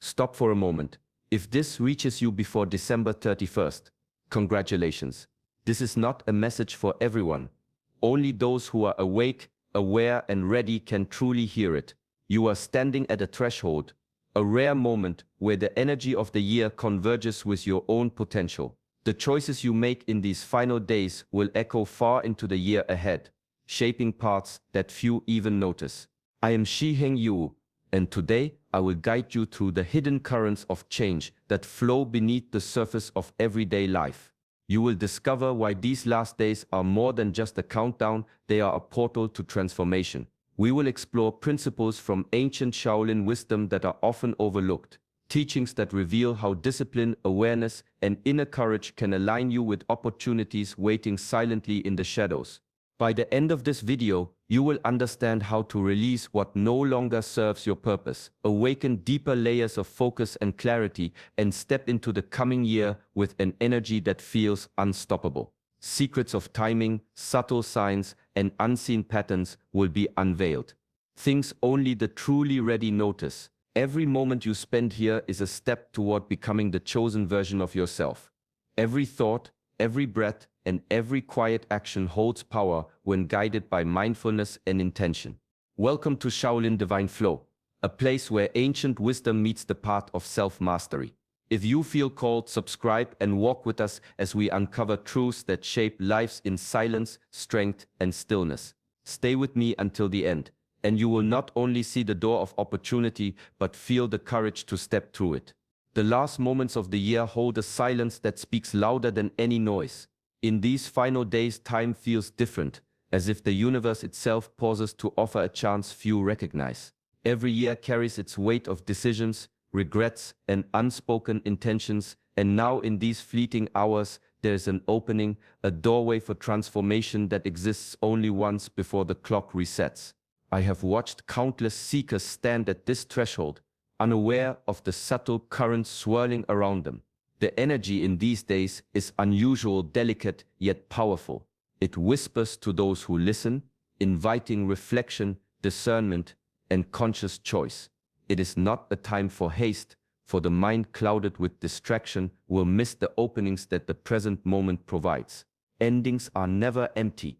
Stop for a moment. If this reaches you before December 31st, congratulations. This is not a message for everyone. Only those who are awake, aware, and ready can truly hear it. You are standing at a threshold, a rare moment where the energy of the year converges with your own potential. The choices you make in these final days will echo far into the year ahead, shaping paths that few even notice. I am Shi Heng Yi, and today I will guide you through the hidden currents of change that flow beneath the surface of everyday life. You will discover why these last days are more than just a countdown, they are a portal to transformation. We will explore principles from ancient Shaolin wisdom that are often overlooked, teachings that reveal how discipline, awareness, and inner courage can align you with opportunities waiting silently in the shadows. By the end of this video, you will understand how to release what no longer serves your purpose, awaken deeper layers of focus and clarity, and step into the coming year with an energy that feels unstoppable. Secrets of timing, subtle signs, and unseen patterns will be unveiled. Things only the truly ready notice. Every moment you spend here is a step toward becoming the chosen version of yourself. Every thought, every breath, and every quiet action holds power when guided by mindfulness and intention. Welcome to Shaolin Divine Flow, a place where ancient wisdom meets the path of self-mastery. If you feel called, subscribe and walk with us as we uncover truths that shape lives in silence, strength, and stillness. Stay with me until the end, and you will not only see the door of opportunity, but feel the courage to step through it. The last moments of the year hold a silence that speaks louder than any noise. In these final days, time feels different, as if the universe itself pauses to offer a chance few recognize. Every year carries its weight of decisions, regrets, and unspoken intentions, and now in these fleeting hours, there is an opening, a doorway for transformation that exists only once before the clock resets. I have watched countless seekers stand at this threshold, unaware of the subtle currents swirling around them. The energy in these days is unusual, delicate, yet powerful. It whispers to those who listen, inviting reflection, discernment, and conscious choice. It is not a time for haste, for the mind clouded with distraction will miss the openings that the present moment provides. Endings are never empty.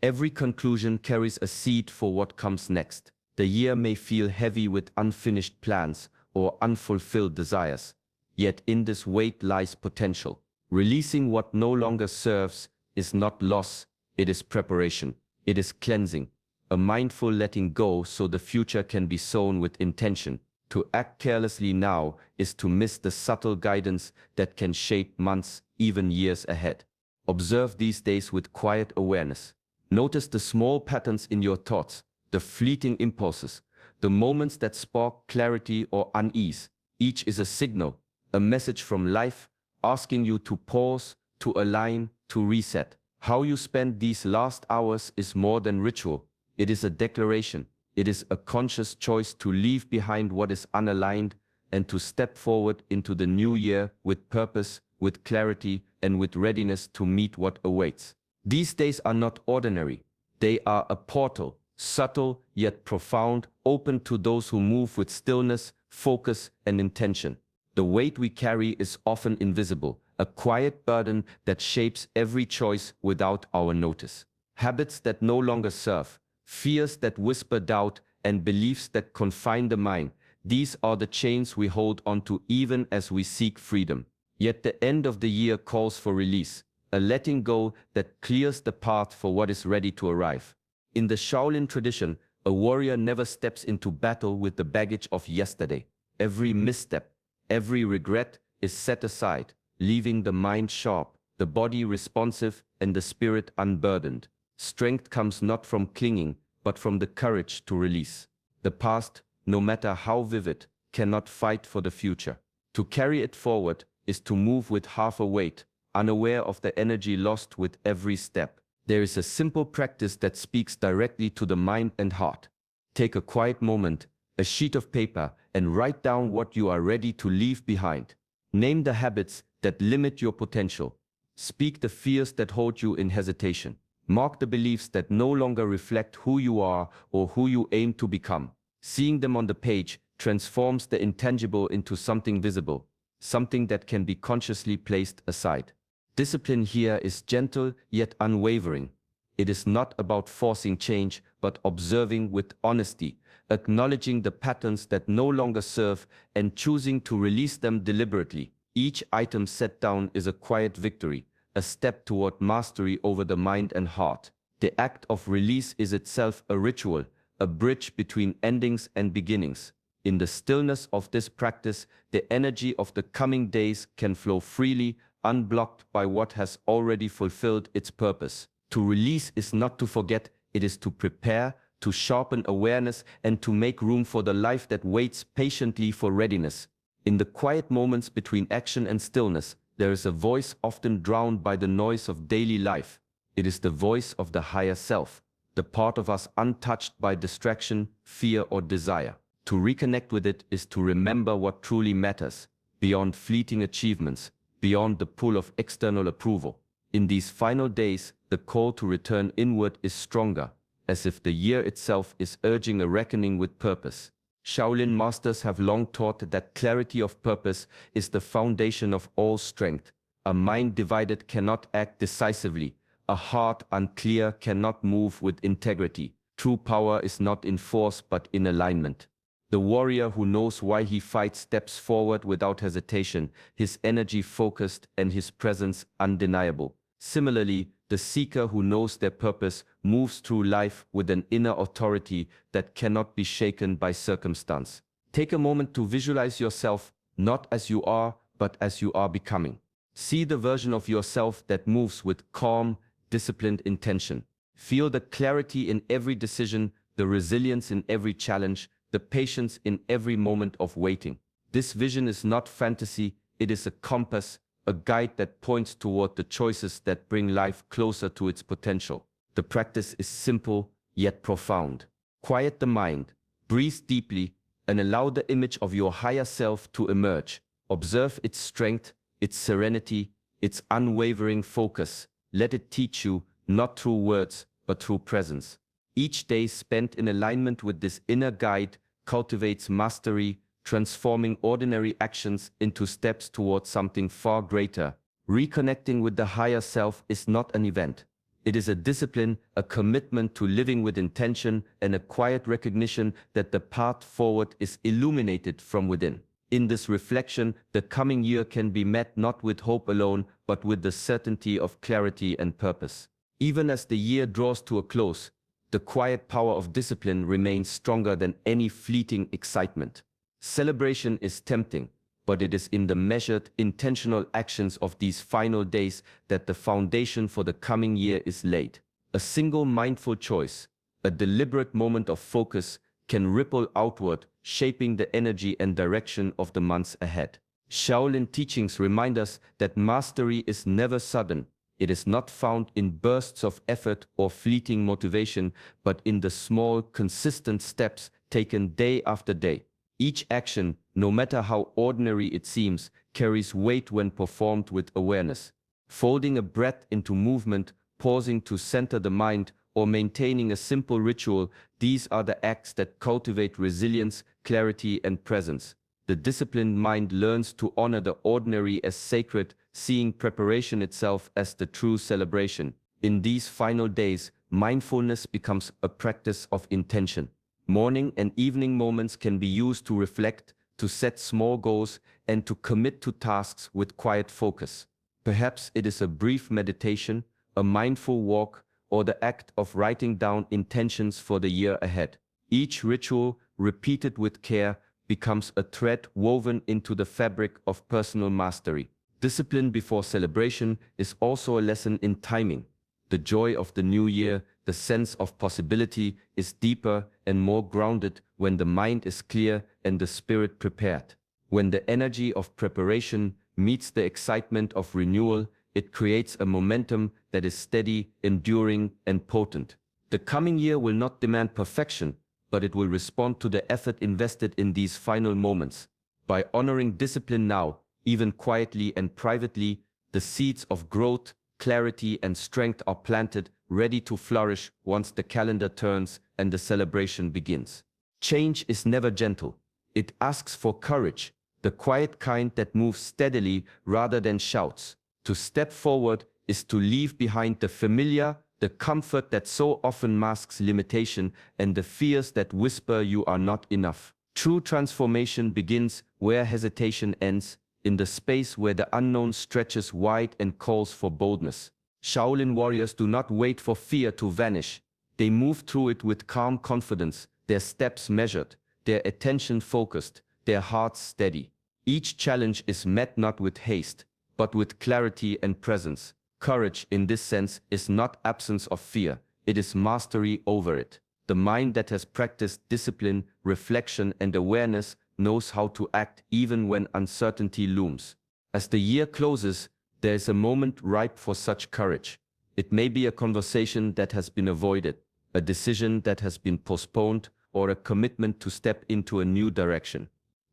Every conclusion carries a seed for what comes next. The year may feel heavy with unfinished plans or unfulfilled desires. Yet in this weight lies potential. Releasing what no longer serves is not loss, it is preparation, it is cleansing, a mindful letting go so the future can be sown with intention. To act carelessly now is to miss the subtle guidance that can shape months, even years ahead. Observe these days with quiet awareness. Notice the small patterns in your thoughts, the fleeting impulses, the moments that spark clarity or unease. Each is a signal, a message from life, asking you to pause, to align, to reset. How you spend these last hours is more than ritual. It is a declaration. It is a conscious choice to leave behind what is unaligned and to step forward into the new year with purpose, with clarity, and with readiness to meet what awaits. These days are not ordinary. They are a portal, subtle yet profound, open to those who move with stillness, focus, and intention. The weight we carry is often invisible, a quiet burden that shapes every choice without our notice. Habits that no longer serve, fears that whisper doubt, and beliefs that confine the mind, these are the chains we hold onto even as we seek freedom. Yet the end of the year calls for release, a letting go that clears the path for what is ready to arrive. In the Shaolin tradition, a warrior never steps into battle with the baggage of yesterday. Every misstep, every regret is set aside, leaving the mind sharp, the body responsive, and the spirit unburdened. Strength comes not from clinging, but from the courage to release. The past, no matter how vivid, cannot fight for the future. To carry it forward is to move with half a weight, unaware of the energy lost with every step. There is a simple practice that speaks directly to the mind and heart. Take a quiet moment, a sheet of paper, and write down what you are ready to leave behind. Name the habits that limit your potential. Speak the fears that hold you in hesitation. Mark the beliefs that no longer reflect who you are or who you aim to become. Seeing them on the page transforms the intangible into something visible, something that can be consciously placed aside. Discipline here is gentle yet unwavering. It is not about forcing change, but observing with honesty, acknowledging the patterns that no longer serve and choosing to release them deliberately. Each item set down is a quiet victory, a step toward mastery over the mind and heart. The act of release is itself a ritual, a bridge between endings and beginnings. In the stillness of this practice, the energy of the coming days can flow freely, unblocked by what has already fulfilled its purpose. To release is not to forget, it is to prepare, to sharpen awareness, and to make room for the life that waits patiently for readiness. In the quiet moments between action and stillness, there is a voice often drowned by the noise of daily life. It is the voice of the higher self, the part of us untouched by distraction, fear, or desire. To reconnect with it is to remember what truly matters, beyond fleeting achievements, beyond the pull of external approval. In these final days, the call to return inward is stronger, as if the year itself is urging a reckoning with purpose. Shaolin masters have long taught that clarity of purpose is the foundation of all strength. A mind divided cannot act decisively. A heart unclear cannot move with integrity. True power is not in force but in alignment. The warrior who knows why he fights steps forward without hesitation, his energy focused and his presence undeniable. Similarly, the seeker who knows their purpose moves through life with an inner authority that cannot be shaken by circumstance. Take a moment to visualize yourself not as you are, but as you are becoming. See the version of yourself that moves with calm, disciplined intention. Feel the clarity in every decision, the resilience in every challenge, the patience in every moment of waiting. This vision is not fantasy, it is a compass, a guide that points toward the choices that bring life closer to its potential. The practice is simple, yet profound. Quiet the mind, breathe deeply, and allow the image of your higher self to emerge. Observe its strength, its serenity, its unwavering focus. Let it teach you, not through words, but through presence. Each day spent in alignment with this inner guide cultivates mastery, transforming ordinary actions into steps towards something far greater. Reconnecting with the higher self is not an event. It is a discipline, a commitment to living with intention, and a quiet recognition that the path forward is illuminated from within. In this reflection, the coming year can be met not with hope alone, but with the certainty of clarity and purpose. Even as the year draws to a close, the quiet power of discipline remains stronger than any fleeting excitement. Celebration is tempting, but it is in the measured, intentional actions of these final days that the foundation for the coming year is laid. A single mindful choice, a deliberate moment of focus, can ripple outward, shaping the energy and direction of the months ahead. Shaolin teachings remind us that mastery is never sudden. It is not found in bursts of effort or fleeting motivation, but in the small, consistent steps taken day after day. Each action, no matter how ordinary it seems, carries weight when performed with awareness. Folding a breath into movement, pausing to center the mind, or maintaining a simple ritual, these are the acts that cultivate resilience, clarity, and presence. The disciplined mind learns to honor the ordinary as sacred, seeing preparation itself as the true celebration. In these final days, mindfulness becomes a practice of intention. Morning and evening moments can be used to reflect, to set small goals, and to commit to tasks with quiet focus. Perhaps it is a brief meditation, a mindful walk, or the act of writing down intentions for the year ahead. Each ritual, repeated with care, becomes a thread woven into the fabric of personal mastery. Discipline before celebration is also a lesson in timing. The joy of the new year, the sense of possibility, is deeper and more grounded when the mind is clear and the spirit prepared. When the energy of preparation meets the excitement of renewal, it creates a momentum that is steady, enduring, and potent. The coming year will not demand perfection, but it will respond to the effort invested in these final moments. By honoring discipline now, even quietly and privately, the seeds of growth, clarity, and strength are planted, ready to flourish once the calendar turns and the celebration begins. Change is never gentle. It asks for courage, the quiet kind that moves steadily rather than shouts. To step forward is to leave behind the familiar, the comfort that so often masks limitation, and the fears that whisper you are not enough. True transformation begins where hesitation ends, in the space where the unknown stretches wide and calls for boldness. Shaolin warriors do not wait for fear to vanish. They move through it with calm confidence, their steps measured, their attention focused, their hearts steady. Each challenge is met not with haste, but with clarity and presence. Courage, in this sense, is not absence of fear, it is mastery over it. The mind that has practiced discipline, reflection, and awareness knows how to act even when uncertainty looms. As the year closes, there is a moment ripe for such courage. It may be a conversation that has been avoided, a decision that has been postponed, or a commitment to step into a new direction.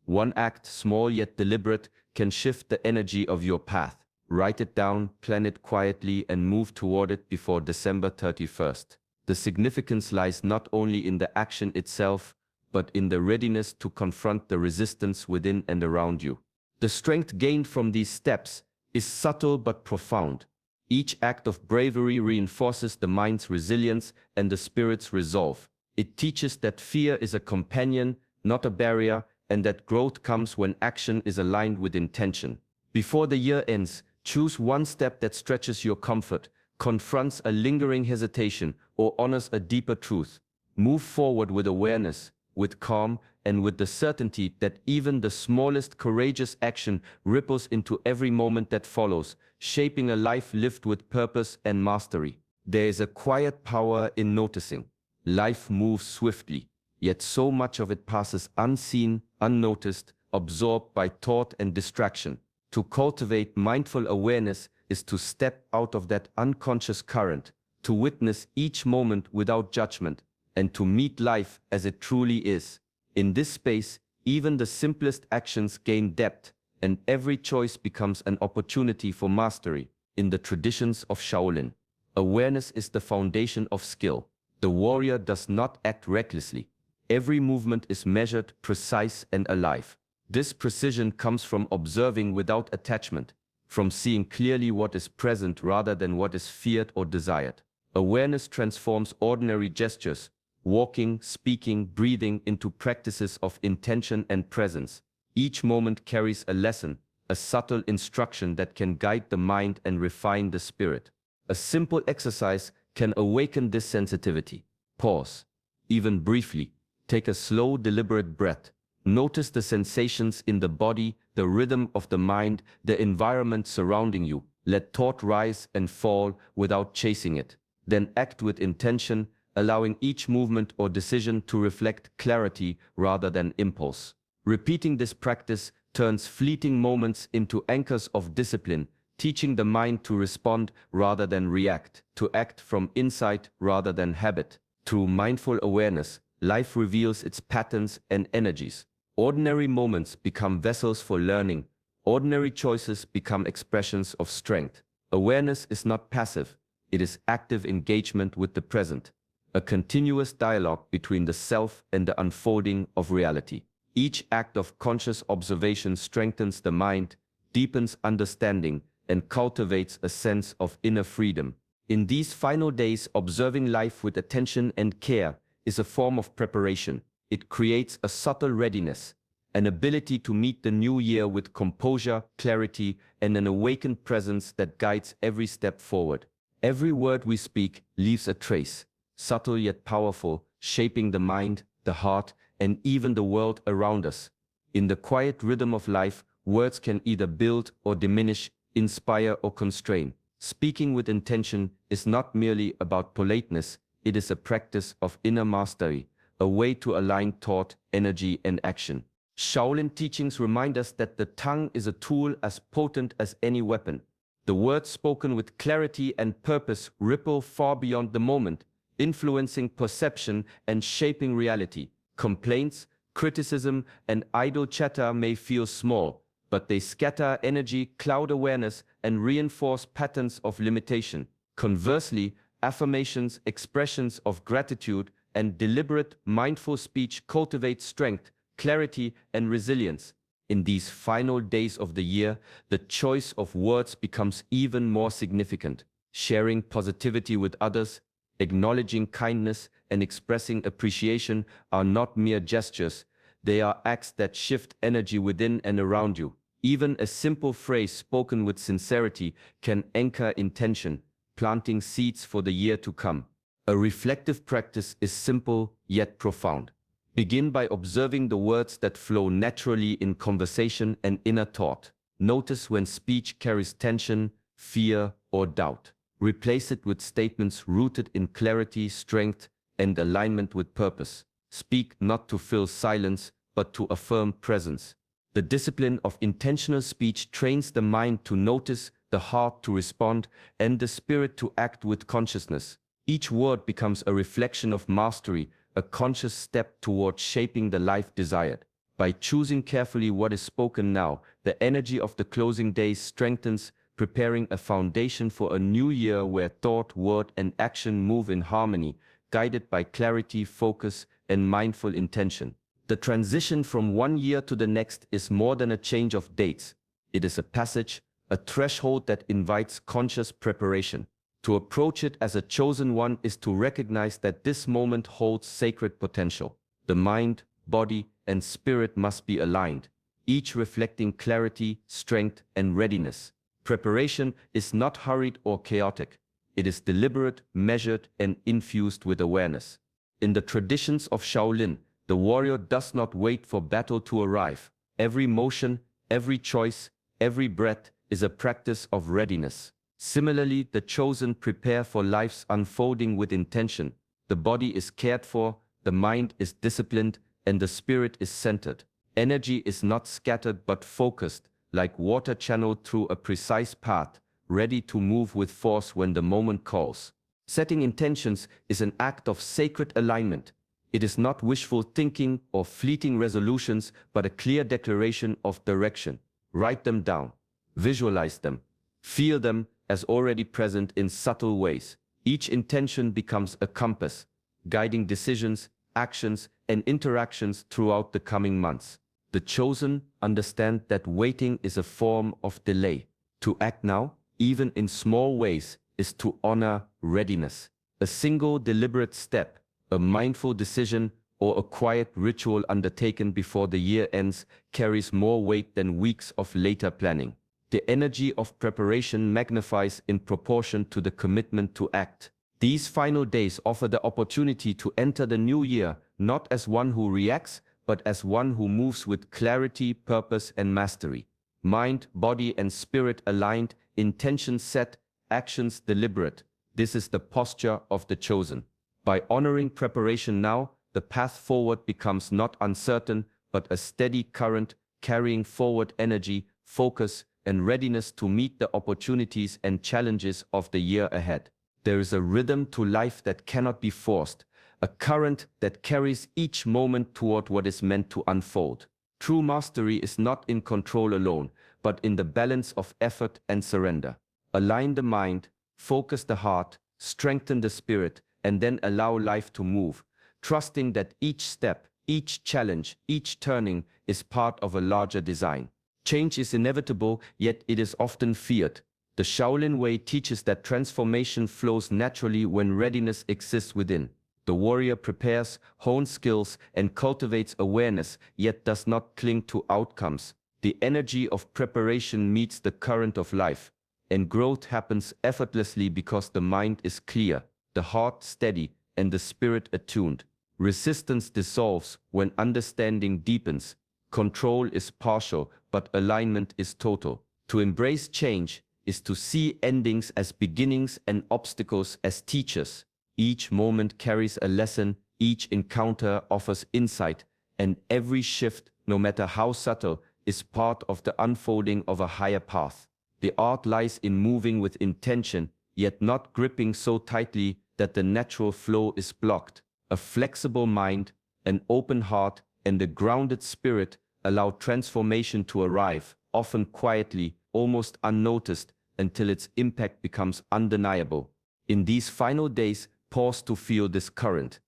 One act, small yet deliberate, can shift the energy of your path. Write it down, plan it quietly, and move toward it before December 31st. The significance lies not only in the action itself, but in the readiness to confront the resistance within and around you. The strength gained from these steps is subtle but profound. Each act of bravery reinforces the mind's resilience and the spirit's resolve. It teaches that fear is a companion, not a barrier, and that growth comes when action is aligned with intention. Before the year ends, choose one step that stretches your comfort, confronts a lingering hesitation, or honors a deeper truth. Move forward with awareness, with calm, and with the certainty that even the smallest courageous action ripples into every moment that follows, shaping a life lived with purpose and mastery. There is a quiet power in noticing. Life moves swiftly, yet so much of it passes unseen, unnoticed, absorbed by thought and distraction. To cultivate mindful awareness is to step out of that unconscious current, to witness each moment without judgment, and to meet life as it truly is. In this space, even the simplest actions gain depth, and every choice becomes an opportunity for mastery. In the traditions of Shaolin, awareness is the foundation of skill. The warrior does not act recklessly. Every movement is measured, precise, and alive. This precision comes from observing without attachment, from seeing clearly what is present rather than what is feared or desired. Awareness transforms ordinary gestures, walking, speaking, breathing, into practices of intention and presence. Each moment carries a lesson, a subtle instruction that can guide the mind and refine the spirit. A simple exercise can awaken this sensitivity. Pause. Even briefly, take a slow, deliberate breath. Notice the sensations in the body, the rhythm of the mind, the environment surrounding you. Let thought rise and fall without chasing it. Then act with intention, allowing each movement or decision to reflect clarity rather than impulse. Repeating this practice turns fleeting moments into anchors of discipline, teaching the mind to respond rather than react, to act from insight rather than habit. Through mindful awareness, life reveals its patterns and energies. Ordinary moments become vessels for learning. Ordinary choices become expressions of strength. Awareness is not passive, it is active engagement with the present, a continuous dialogue between the self and the unfolding of reality. Each act of conscious observation strengthens the mind, deepens understanding, and cultivates a sense of inner freedom. In these final days, observing life with attention and care is a form of preparation. It creates a subtle readiness, an ability to meet the new year with composure, clarity, and an awakened presence that guides every step forward. Every word we speak leaves a trace, subtle yet powerful, shaping the mind, the heart, and even the world around us. In the quiet rhythm of life, words can either build or diminish, inspire or constrain. Speaking with intention is not merely about politeness, it is a practice of inner mastery, a way to align thought, energy, and action. Shaolin teachings remind us that the tongue is a tool as potent as any weapon. The words spoken with clarity and purpose ripple far beyond the moment, influencing perception and shaping reality. Complaints, criticism, and idle chatter may feel small, but they scatter energy, cloud awareness, and reinforce patterns of limitation. Conversely, affirmations, expressions of gratitude, and deliberate, mindful speech cultivate strength, clarity, and resilience. In these final days of the year, the choice of words becomes even more significant. Sharing positivity with others, acknowledging kindness, and expressing appreciation are not mere gestures. They are acts that shift energy within and around you. Even a simple phrase spoken with sincerity can anchor intention, planting seeds for the year to come. A reflective practice is simple yet profound. Begin by observing the words that flow naturally in conversation and inner thought. Notice when speech carries tension, fear, or doubt. Replace it with statements rooted in clarity, strength, and alignment with purpose. Speak not to fill silence, but to affirm presence. The discipline of intentional speech trains the mind to notice, the heart to respond, and the spirit to act with consciousness. Each word becomes a reflection of mastery, a conscious step toward shaping the life desired. By choosing carefully what is spoken now, the energy of the closing days strengthens, preparing a foundation for a new year where thought, word, and action move in harmony, guided by clarity, focus, and mindful intention. The transition from one year to the next is more than a change of dates. It is a passage, a threshold that invites conscious preparation. To approach it as a chosen one is to recognize that this moment holds sacred potential. The mind, body, and spirit must be aligned, each reflecting clarity, strength, and readiness. Preparation is not hurried or chaotic. It is deliberate, measured, and infused with awareness. In the traditions of Shaolin, the warrior does not wait for battle to arrive. Every motion, every choice, every breath is a practice of readiness. Similarly, the chosen prepare for life's unfolding with intention. The body is cared for, the mind is disciplined, and the spirit is centered. Energy is not scattered but focused, like water channeled through a precise path, ready to move with force when the moment calls. Setting intentions is an act of sacred alignment. It is not wishful thinking or fleeting resolutions, but a clear declaration of direction. Write them down. Visualize them. Feel them as already present in subtle ways. Each intention becomes a compass, guiding decisions, actions, and interactions throughout the coming months. The chosen understand that waiting is a form of delay. To act now, even in small ways, is to honor readiness. A single deliberate step, a mindful decision, or a quiet ritual undertaken before the year ends carries more weight than weeks of later planning. The energy of preparation magnifies in proportion to the commitment to act. These final days offer the opportunity to enter the new year not as one who reacts, but as one who moves with clarity, purpose, and mastery. Mind, body, and spirit aligned, intentions set, actions deliberate. This is the posture of the chosen. By honoring preparation now, the path forward becomes not uncertain, but a steady current carrying forward energy, focus, and readiness to meet the opportunities and challenges of the year ahead. There is a rhythm to life that cannot be forced, a current that carries each moment toward what is meant to unfold. True mastery is not in control alone, but in the balance of effort and surrender. Align the mind, focus the heart, strengthen the spirit, and then allow life to move, trusting that each step, each challenge, each turning is part of a larger design. Change is inevitable, yet it is often feared. The Shaolin way teaches that transformation flows naturally when readiness exists within. The warrior prepares, hones skills, and cultivates awareness, yet does not cling to outcomes. The energy of preparation meets the current of life, and growth happens effortlessly because the mind is clear, the heart steady, and the spirit attuned. Resistance dissolves when understanding deepens. Control is partial, but alignment is total. To embrace change is to see endings as beginnings and obstacles as teachers. Each moment carries a lesson, each encounter offers insight, and every shift, no matter how subtle, is part of the unfolding of a higher path. The art lies in moving with intention, yet not gripping so tightly that the natural flow is blocked. A flexible mind, an open heart, and a grounded spirit allow transformation to arrive, often quietly, almost unnoticed, until its impact becomes undeniable. In these final days, pause to feel this current.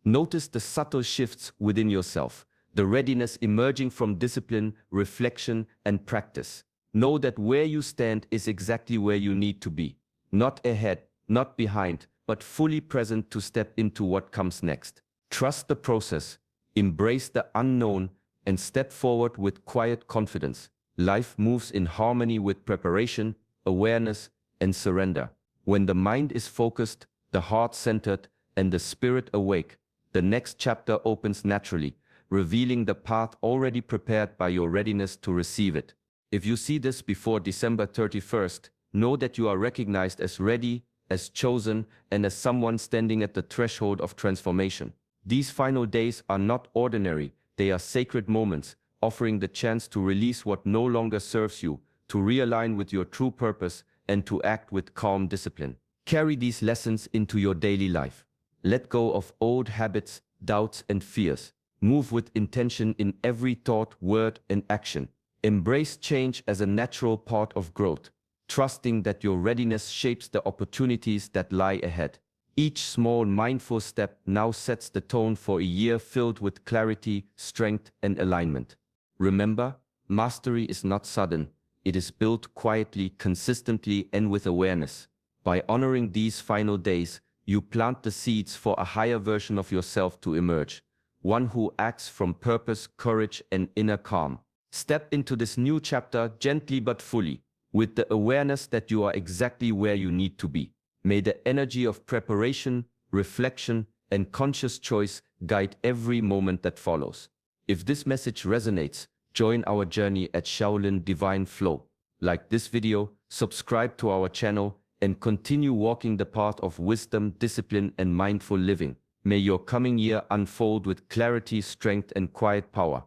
Notice the subtle shifts within yourself, the readiness emerging from discipline, reflection, and practice. Know that where you stand is exactly where you need to be. Not ahead, not behind, but fully present to step into what comes next. Trust the process, embrace the unknown, and step forward with quiet confidence. Life moves in harmony with preparation, awareness, and surrender. When the mind is focused, the heart centered, and the spirit awake, the next chapter opens naturally, revealing the path already prepared by your readiness to receive it. If you see this before December 31st, know that you are recognized as ready, as chosen, and as someone standing at the threshold of transformation. These final days are not ordinary, they are sacred moments, offering the chance to release what no longer serves you, to realign with your true purpose, and to act with calm discipline. Carry these lessons into your daily life. Let go of old habits, doubts, and fears. Move with intention in every thought, word, and action. Embrace change as a natural part of growth, trusting that your readiness shapes the opportunities that lie ahead. Each small mindful step now sets the tone for a year filled with clarity, strength, and alignment. Remember, mastery is not sudden. It is built quietly, consistently, and with awareness. By honoring these final days, you plant the seeds for a higher version of yourself to emerge, one who acts from purpose, courage, and inner calm. Step into this new chapter gently but fully, with the awareness that you are exactly where you need to be. May the energy of preparation, reflection, and conscious choice guide every moment that follows. If this message resonates, join our journey at Shaolin Divine Flow. Like this video, subscribe to our channel, and continue walking the path of wisdom, discipline, and mindful living. May your coming year unfold with clarity, strength, and quiet power.